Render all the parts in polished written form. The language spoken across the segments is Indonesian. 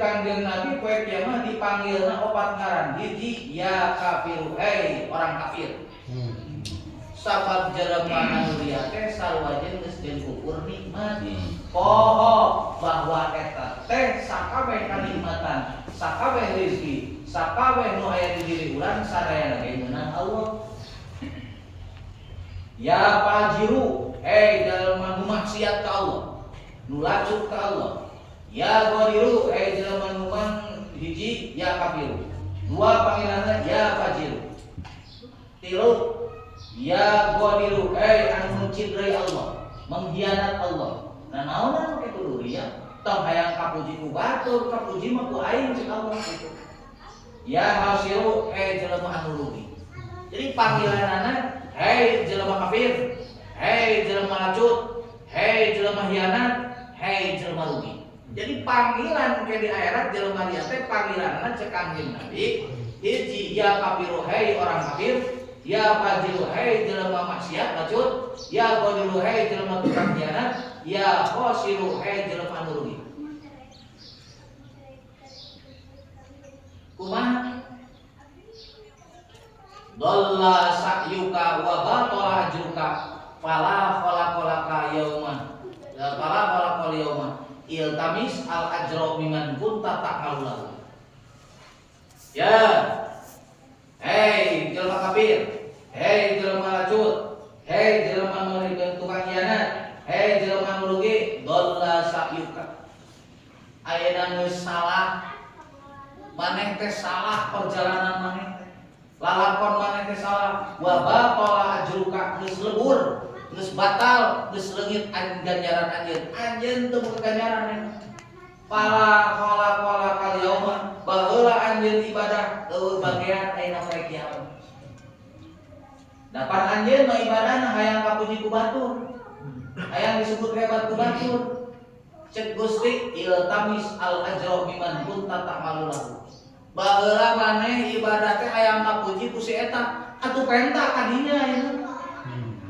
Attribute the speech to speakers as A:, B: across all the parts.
A: kanjeng Nabi poe kiamah dipanggilna opat ngaran. Hiji ya kafiru, orang kafir. Sabab jelema anu lihat teh sarwajeun geus den ukur nikmat. Poho bahwa eta teh sakabeh kanikmatan, sakabeh rezeki, sakabeh nu aya di diri urang sadayana ge meunang Allah. Ya fajiru, jelema nu maksiat ka Allah, nu lacut ka Allah. Ya ghadiru, jelema nu hiji ya kafiru. Dua panggilanna ya fajiru. Tilu ya ghadiru, anu mencidrai Allah, mengkhianat Allah. Nah naon anu kitu ya? Tong hayang kapuji ku batur, kapuji mah ku aing cek Allah kitu. Ya hasiru, jelema anu rugi. Jadi panggilanana, jelema kafir, jelema lacut, jelema khianat, jelema rugi. Jadi panggilan ke di akhirat jelema lihat teh panggilanana cek Kanjeng Nabi, hiji ya kafiru, orang kafir. Ya fajiru, jelema maksiat lacut. Ya ghadiru, jelema tukang khianat. Ya khasiru, jelema anu rugi. Kumaha? Dhalla sa'yuka wa batala ajruka fala khalaqalaka yauman. Fala khalaqal yauman. Iltamis al ajra miman kunta ta'malu. Ya. Jelema kafir, jelema lacut, jelema nu tukang khianat, jelema nu rugi, dhalla sa'yuka. Ayeuna geus salah, maneh teh salah perjalanan maneh teh. Lalakon maneh teh salah, wa batala ajruka, geus lebur, geus batal, geus leungit ganjaran anjeun. Anjeun teu boga ganjaran nih. Fala kal yauma, baheula anjeun ibadah eueuh bagean ayeuna poe kiamat. Dapat anjeun mah ibadahna hayang kapuji ku batur. Hayang disebut hebat ku batur. Cek Gusti iltamis al ajra miman kunta ta'malu lahu. Baheula maneh ibadah teh hayang kapuji ku si eta, atuh penta kadinya ayeuna.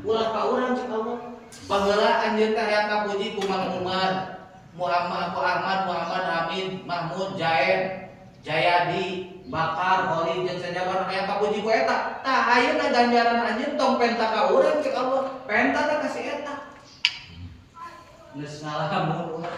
A: Ulah ka urang cek Allah. Baheula anjeun teh hayang kapuji ku Mang Umar, Muhammad Hamid, Mahmud, Jaed, Jayadi, Bakar, Holid, jeung sajabar hayang kapuji ku eta. Tah ayeuna ganjaran anjeun tong penta ka urang cek Allah. Penta teh ka si eta. Geus ngalamun urang.